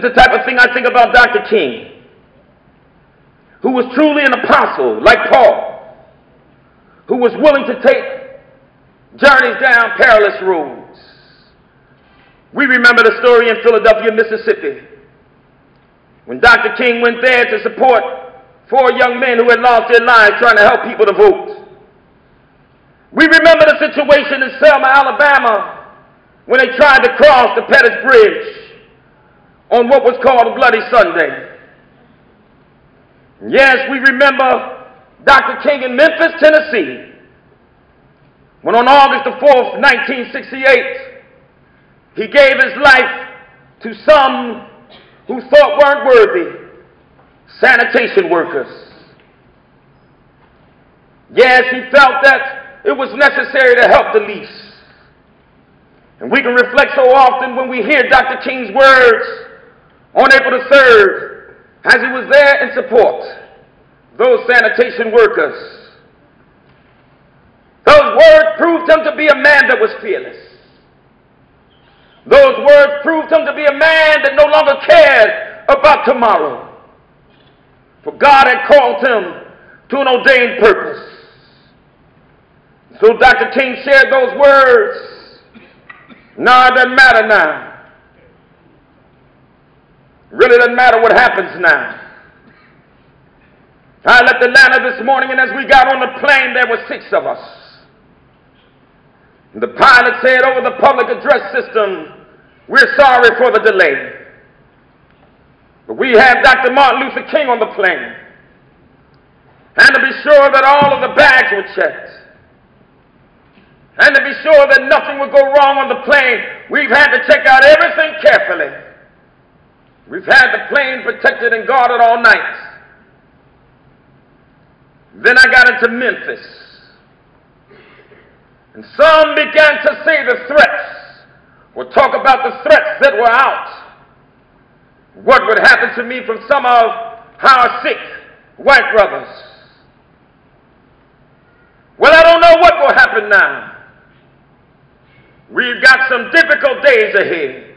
the type of thing I think about Dr. King, who was truly an apostle like Paul, who was willing to take journeys down perilous roads. We remember the story in Philadelphia, Mississippi, when Dr. King went there to support 4 young men who had lost their lives trying to help people to vote. We remember the situation in Selma, Alabama, when they tried to cross the Pettus Bridge on what was called Bloody Sunday. Yes, we remember Dr. King in Memphis, Tennessee, when on August the 4th, 1968, he gave his life to some who thought weren't worthy, sanitation workers. Yes, he felt that it was necessary to help the least. And we can reflect so often when we hear Dr. King's words on April the 3rd, as he was there in support of those sanitation workers. Those words proved him to be a man that was fearless. Those words proved him to be a man that no longer cared about tomorrow. For God had called him to an ordained purpose. So Dr. King shared those words. No, it doesn't matter now. It really doesn't matter what happens now. I left Atlanta this morning, and as we got on the plane, there were 6 of us. And the pilot said over the public address system, "We're sorry for the delay, but we have Dr. Martin Luther King on the plane. And to be sure that all of the bags were checked, and to be sure that nothing would go wrong on the plane, we've had to check out everything carefully. We've had the plane protected and guarded all night." Then I got into Memphis. And some began to say the threats, or talk about the threats that were out. What would happen to me from some of our sick white brothers? Well, I don't know what will happen now. We've got some difficult days ahead.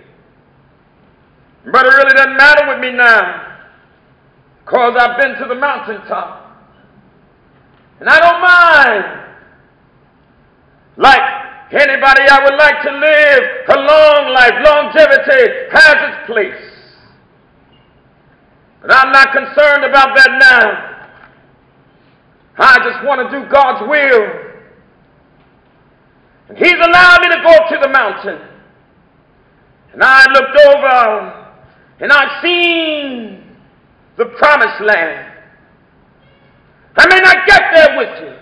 But it really doesn't matter with me now, because I've been to the mountaintop. And I don't mind. Like anybody, I would like to live a long life. Longevity has its place. But I'm not concerned about that now. I just want to do God's will. And He's allowed me to go up to the mountain. And I looked over and I've seen the promised land. I may not get there with you,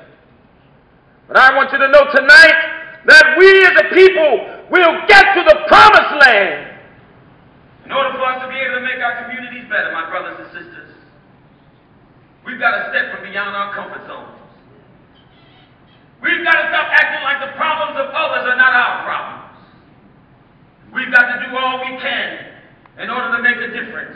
but I want you to know tonight that we as a people will get to the promised land. In order for us to be able to make our communities better, my brothers and sisters, we've got to step from beyond our comfort zones. We've got to stop acting like the problems of others are not our problems. We've got to do all we can in order to make a difference.